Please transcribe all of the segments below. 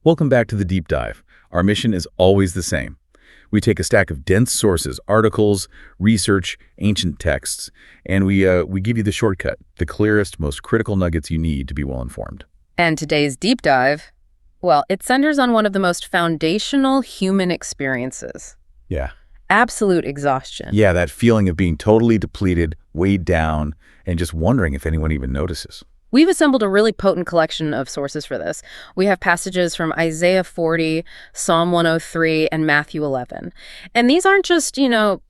Welcome back to the Deep Dive. Our mission is always the same. We take a stack of dense sources, articles, research, ancient texts, and we give you the shortcut, the clearest, most critical nuggets you need to be well-informed. And today's deep dive, well, it centers on one of the most foundational human experiences. Yeah. Absolute exhaustion. Yeah, that feeling of being totally depleted, weighed down, and just wondering if anyone even notices. We've assembled a really potent collection of sources for this. We have passages from Isaiah 40, Psalm 103, and Matthew 11. And these aren't just,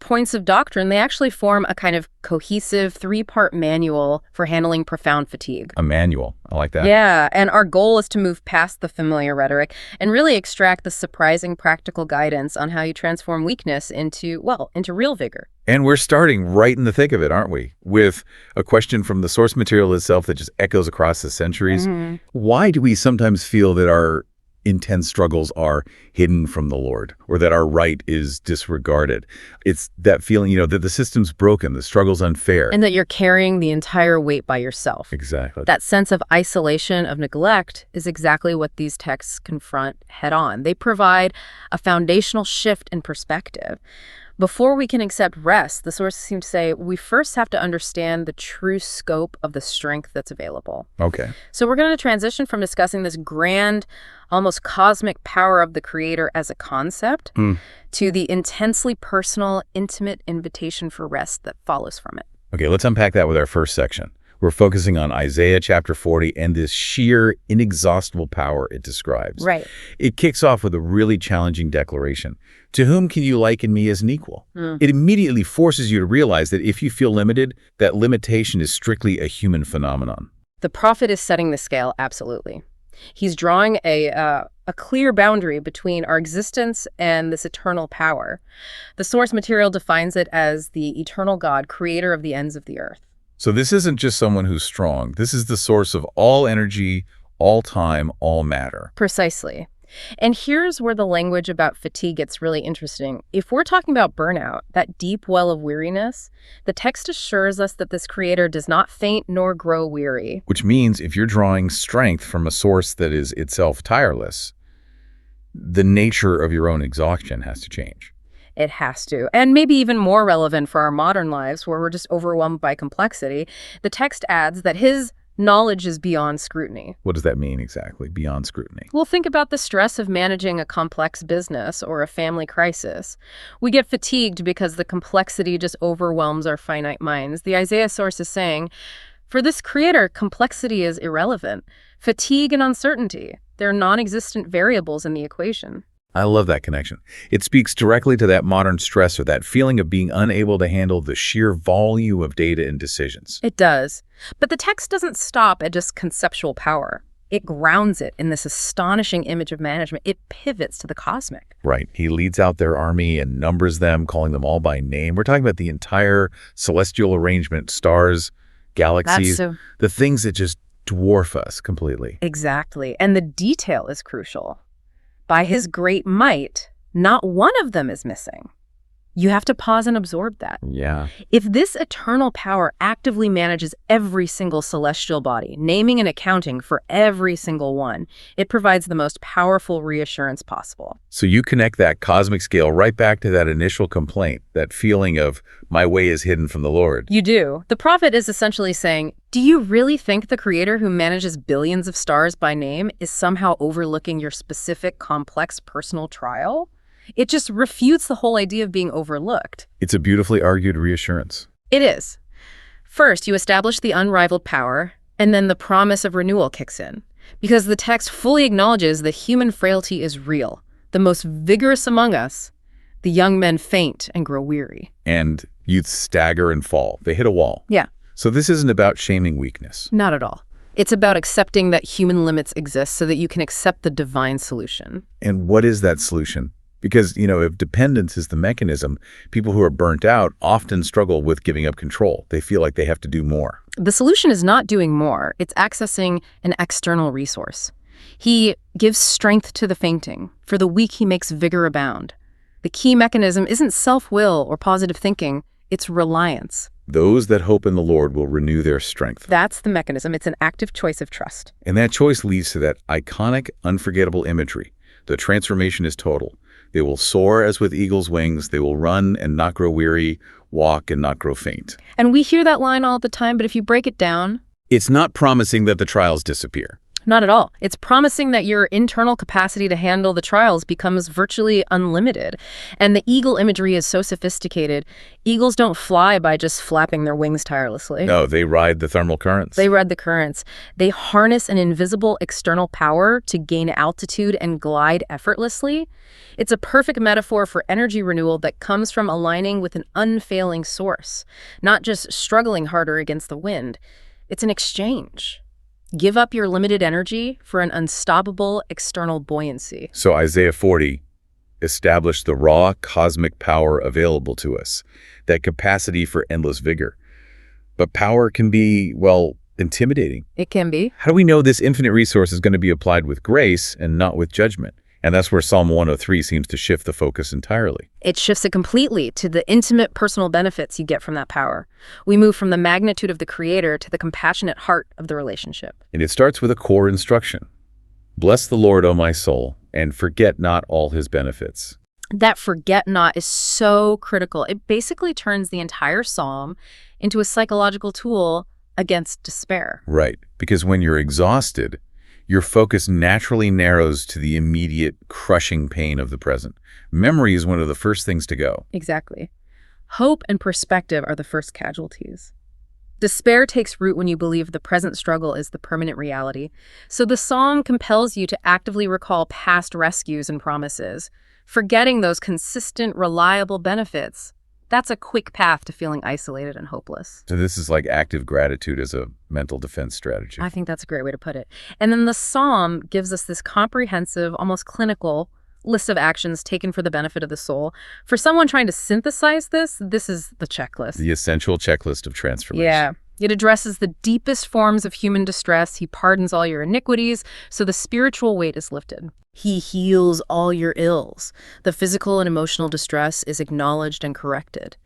points of doctrine. They actually form a kind of cohesive three-part manual for handling profound fatigue. A manual. I like that. Yeah, and our goal is to move past the familiar rhetoric and really extract the surprising practical guidance on how you transform weakness into real vigor. And we're starting right in the thick of it, aren't we? With a question from the source material itself that just echoes across the centuries. Mm-hmm. Why do we sometimes feel that our intense struggles are hidden from the Lord, or that our right is disregarded? It's that feeling, that the system's broken, the struggle's unfair. And that you're carrying the entire weight by yourself. Exactly. That sense of isolation, of neglect, is exactly what these texts confront head on. They provide a foundational shift in perspective. Before we can accept rest, the sources seem to say, we first have to understand the true scope of the strength that's available. Okay. So we're going to transition from discussing this grand, almost cosmic power of the Creator as a concept to the intensely personal, intimate invitation for rest that follows from it. Okay, let's unpack that with our first section. We're focusing on Isaiah chapter 40 and this sheer, inexhaustible power it describes. Right. It kicks off with a really challenging declaration. To whom can you liken me as an equal? It immediately forces you to realize that if you feel limited, that limitation is strictly a human phenomenon. The prophet is setting the scale, absolutely. He's drawing a clear boundary between our existence and this eternal power. The source material defines it as the eternal God, creator of the ends of the earth. So this isn't just someone who's strong. This is the source of all energy, all time, all matter. Precisely. And here's where the language about fatigue gets really interesting. If we're talking about burnout, that deep well of weariness, the text assures us that this creator does not faint nor grow weary. Which means if you're drawing strength from a source that is itself tireless, the nature of your own exhaustion has to change. It has to. And maybe even more relevant for our modern lives where we're just overwhelmed by complexity, the text adds that his knowledge is beyond scrutiny. What does that mean exactly, beyond scrutiny? Well, think about the stress of managing a complex business or a family crisis. We get fatigued because the complexity just overwhelms our finite minds. The Isaiah source is saying, for this creator, complexity is irrelevant. Fatigue and uncertainty, they're non-existent variables in the equation. I love that connection. It speaks directly to that modern stressor, that feeling of being unable to handle the sheer volume of data and decisions. It does. But the text doesn't stop at just conceptual power. It grounds it in this astonishing image of management. It pivots to the cosmic. Right. He leads out their army and numbers them, calling them all by name. We're talking about the entire celestial arrangement, stars, galaxies, the things that just dwarf us completely. Exactly. And the detail is crucial. By his great might, not one of them is missing. You have to pause and absorb that. Yeah. If this eternal power actively manages every single celestial body, naming and accounting for every single one, it provides the most powerful reassurance possible. So you connect that cosmic scale right back to that initial complaint, that feeling of my way is hidden from the Lord. You do. The prophet is essentially saying, do you really think the creator who manages billions of stars by name is somehow overlooking your specific, complex personal trial? It just refutes the whole idea of being overlooked. It's a beautifully argued reassurance. It is. First, you establish the unrivaled power, and then the promise of renewal kicks in. Because the text fully acknowledges that human frailty is real. The most vigorous among us, the young men faint and grow weary. And youth stagger and fall. They hit a wall. Yeah. So this isn't about shaming weakness. Not at all. It's about accepting that human limits exist so that you can accept the divine solution. And what is that solution? Because, if dependence is the mechanism, people who are burnt out often struggle with giving up control. They feel like they have to do more. The solution is not doing more. It's accessing an external resource. He gives strength to the fainting. For the weak, he makes vigor abound. The key mechanism isn't self-will or positive thinking. It's reliance. Those that hope in the Lord will renew their strength. That's the mechanism. It's an active choice of trust. And that choice leads to that iconic, unforgettable imagery. The transformation is total. They will soar as with eagle's wings. They will run and not grow weary, walk and not grow faint. And we hear that line all the time, but if you break it down, It's not promising that the trials disappear. not at all. It's promising that your internal capacity to handle the trials becomes virtually unlimited. And the eagle imagery is so sophisticated. Eagles don't fly by just flapping their wings tirelessly. No, they ride the thermal currents. They ride the currents. They harness an invisible external power to gain altitude and glide effortlessly. It's a perfect metaphor for energy renewal that comes from aligning with an unfailing source, not just struggling harder against the wind. It's an exchange. Give up your limited energy for an unstoppable external buoyancy. So Isaiah 40 established the raw cosmic power available to us, that capacity for endless vigor. But power can be, well, intimidating. It can be. How do we know this infinite resource is going to be applied with grace and not with judgment? And that's where Psalm 103 seems to shift the focus entirely. It shifts it completely to the intimate personal benefits you get from that power. We move from the magnitude of the creator to the compassionate heart of the relationship. And it starts with a core instruction. Bless the Lord, O my soul, and forget not all his benefits. That forget not is so critical. It basically turns the entire psalm into a psychological tool against despair. Right, because when you're exhausted, your focus naturally narrows to the immediate, crushing pain of the present. Memory is one of the first things to go. Exactly. Hope and perspective are the first casualties. Despair takes root when you believe the present struggle is the permanent reality. So the psalm compels you to actively recall past rescues and promises, forgetting those consistent, reliable benefits. That's a quick path to feeling isolated and hopeless. So this is like active gratitude as a mental defense strategy. I think that's a great way to put it. And then the psalm gives us this comprehensive, almost clinical list of actions taken for the benefit of the soul. For someone trying to synthesize this is the checklist. The essential checklist of transformation. Yeah. It addresses the deepest forms of human distress. He pardons all your iniquities, so the spiritual weight is lifted. He heals all your ills. The physical and emotional distress is acknowledged and corrected.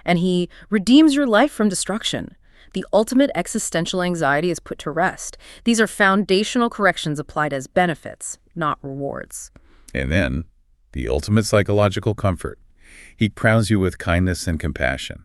And he redeems your life from destruction. The ultimate existential anxiety is put to rest. These are foundational corrections applied as benefits, not rewards. And then, the ultimate psychological comfort. He crowns you with kindness and compassion.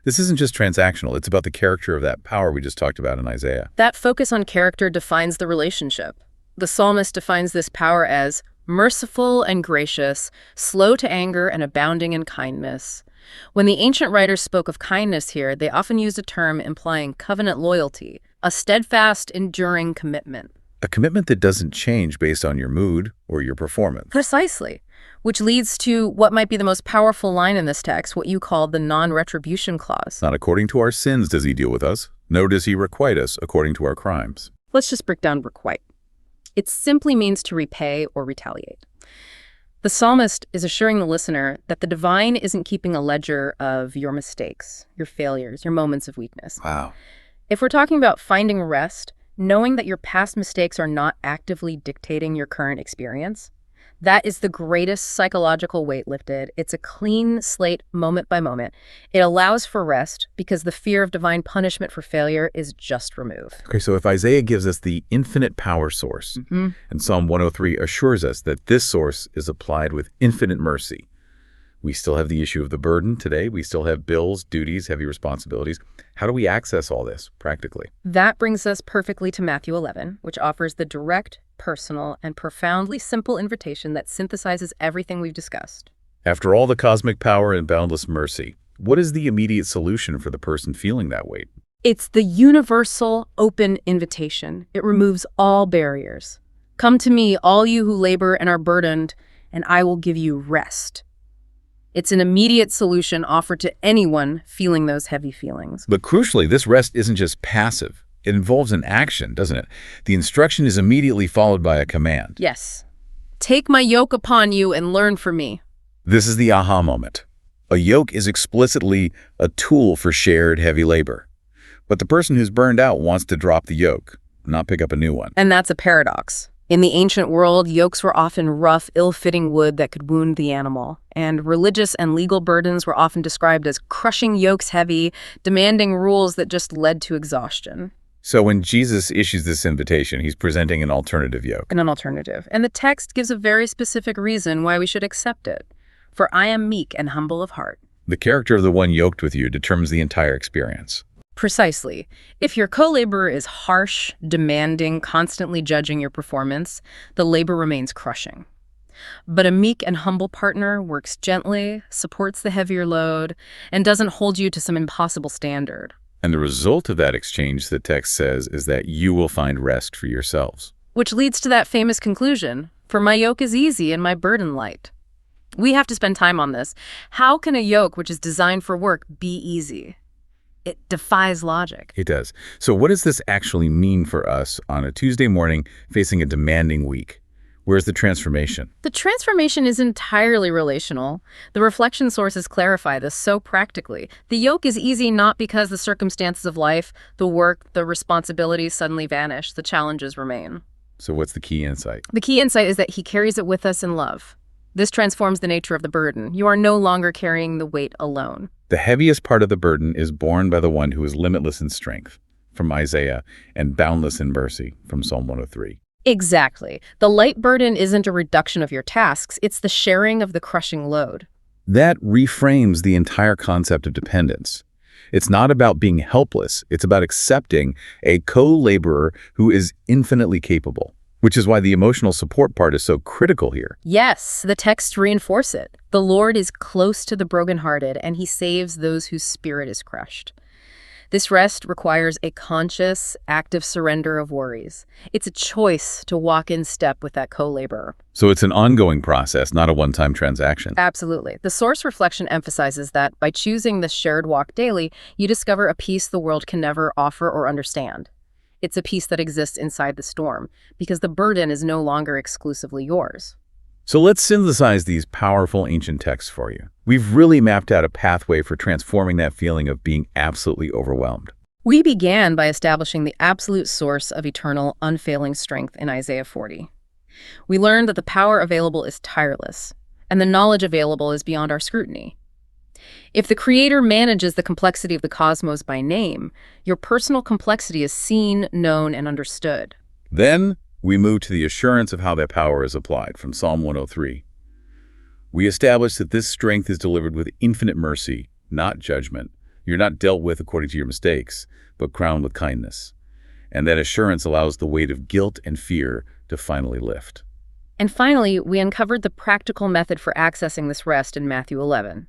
This isn't just transactional, it's about the character of that power we just talked about in Isaiah. That focus on character defines the relationship. The psalmist defines this power as merciful and gracious, slow to anger and abounding in kindness. When the ancient writers spoke of kindness here, they often used a term implying covenant loyalty, a steadfast, enduring commitment. A commitment that doesn't change based on your mood or your performance. Precisely. Which leads to what might be the most powerful line in this text, what you call the non-retribution clause. Not according to our sins does he deal with us, nor does he requite us according to our crimes. Let's just break down requite. It simply means to repay or retaliate. The psalmist is assuring the listener that the divine isn't keeping a ledger of your mistakes, your failures, your moments of weakness. Wow. If we're talking about finding rest, knowing that your past mistakes are not actively dictating your current experience, that is the greatest psychological weight lifted. It's a clean slate moment by moment. It allows for rest because the fear of divine punishment for failure is just removed. Okay, so if Isaiah gives us the infinite power source, and Psalm 103 assures us that this source is applied with infinite mercy, we still have the issue of the burden today. We still have bills, duties, heavy responsibilities. How do we access all this practically? That brings us perfectly to Matthew 11, which offers the direct, personal, and profoundly simple invitation that synthesizes everything we've discussed. After all the cosmic power and boundless mercy, what is the immediate solution for the person feeling that weight? It's the universal, open invitation. It removes all barriers. Come to me, all you who labor and are burdened, and I will give you rest. It's an immediate solution offered to anyone feeling those heavy feelings. But crucially, this rest isn't just passive. It involves an action, doesn't it? The instruction is immediately followed by a command. Yes. Take my yoke upon you and learn from me. This is the aha moment. A yoke is explicitly a tool for shared heavy labor. But the person who's burned out wants to drop the yoke, not pick up a new one. And that's a paradox. In the ancient world, yokes were often rough, ill-fitting wood that could wound the animal, and religious and legal burdens were often described as crushing yokes heavy, demanding rules that just led to exhaustion. So when Jesus issues this invitation, he's presenting an alternative yoke. And an alternative. And the text gives a very specific reason why we should accept it. For I am meek and humble of heart. The character of the one yoked with you determines the entire experience. Precisely. If your co-laborer is harsh, demanding, constantly judging your performance, the labor remains crushing. But a meek and humble partner works gently, supports the heavier load, and doesn't hold you to some impossible standard. And the result of that exchange, the text says, is that you will find rest for yourselves. Which leads to that famous conclusion, for my yoke is easy and my burden light. We have to spend time on this. How can a yoke which is designed for work be easy? It defies logic. It does. So what does this actually mean for us on a Tuesday morning facing a demanding week? Where's the transformation? The transformation is entirely relational. The reflection sources clarify this so practically. The yoke is easy not because the circumstances of life, the work, the responsibilities suddenly vanish. The challenges remain. So what's the key insight? The key insight is that he carries it with us in love. This transforms the nature of the burden. You are no longer carrying the weight alone. The heaviest part of the burden is borne by the one who is limitless in strength, from Isaiah, and boundless in mercy, from Psalm 103. Exactly. The light burden isn't a reduction of your tasks, it's the sharing of the crushing load. That reframes the entire concept of dependence. It's not about being helpless, it's about accepting a co-laborer who is infinitely capable, which is why the emotional support part is so critical here. Yes, the texts reinforce it. The Lord is close to the brokenhearted, and he saves those whose spirit is crushed. This rest requires a conscious, active surrender of worries. It's a choice to walk in step with that co-laborer. So it's an ongoing process, not a one-time transaction. Absolutely. The source reflection emphasizes that by choosing this shared walk daily, you discover a peace the world can never offer or understand. It's a peace that exists inside the storm, because the burden is no longer exclusively yours. So let's synthesize these powerful ancient texts for you. We've really mapped out a pathway for transforming that feeling of being absolutely overwhelmed. We began by establishing the absolute source of eternal, unfailing strength in Isaiah 40. We learned that the power available is tireless, and the knowledge available is beyond our scrutiny. If the Creator manages the complexity of the cosmos by name, your personal complexity is seen, known, and understood. Then we move to the assurance of how that power is applied from Psalm 103. We establish that this strength is delivered with infinite mercy, not judgment. You're not dealt with according to your mistakes, but crowned with kindness. And that assurance allows the weight of guilt and fear to finally lift. And finally, we uncovered the practical method for accessing this rest in Matthew 11.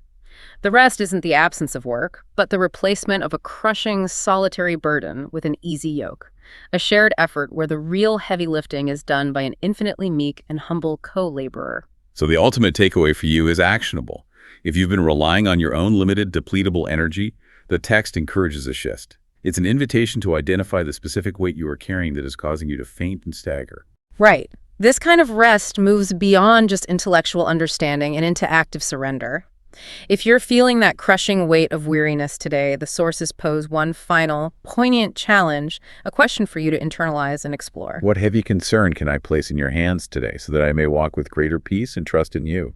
The rest isn't the absence of work, but the replacement of a crushing, solitary burden with an easy yoke, a shared effort where the real heavy lifting is done by an infinitely meek and humble co-laborer. So the ultimate takeaway for you is actionable. If you've been relying on your own limited, depletable energy, the text encourages a shift. It's an invitation to identify the specific weight you are carrying that is causing you to faint and stagger. Right. This kind of rest moves beyond just intellectual understanding and into active surrender. If you're feeling that crushing weight of weariness today, the sources pose one final, poignant challenge, a question for you to internalize and explore. What heavy concern can I place in your hands today so that I may walk with greater peace and trust in you?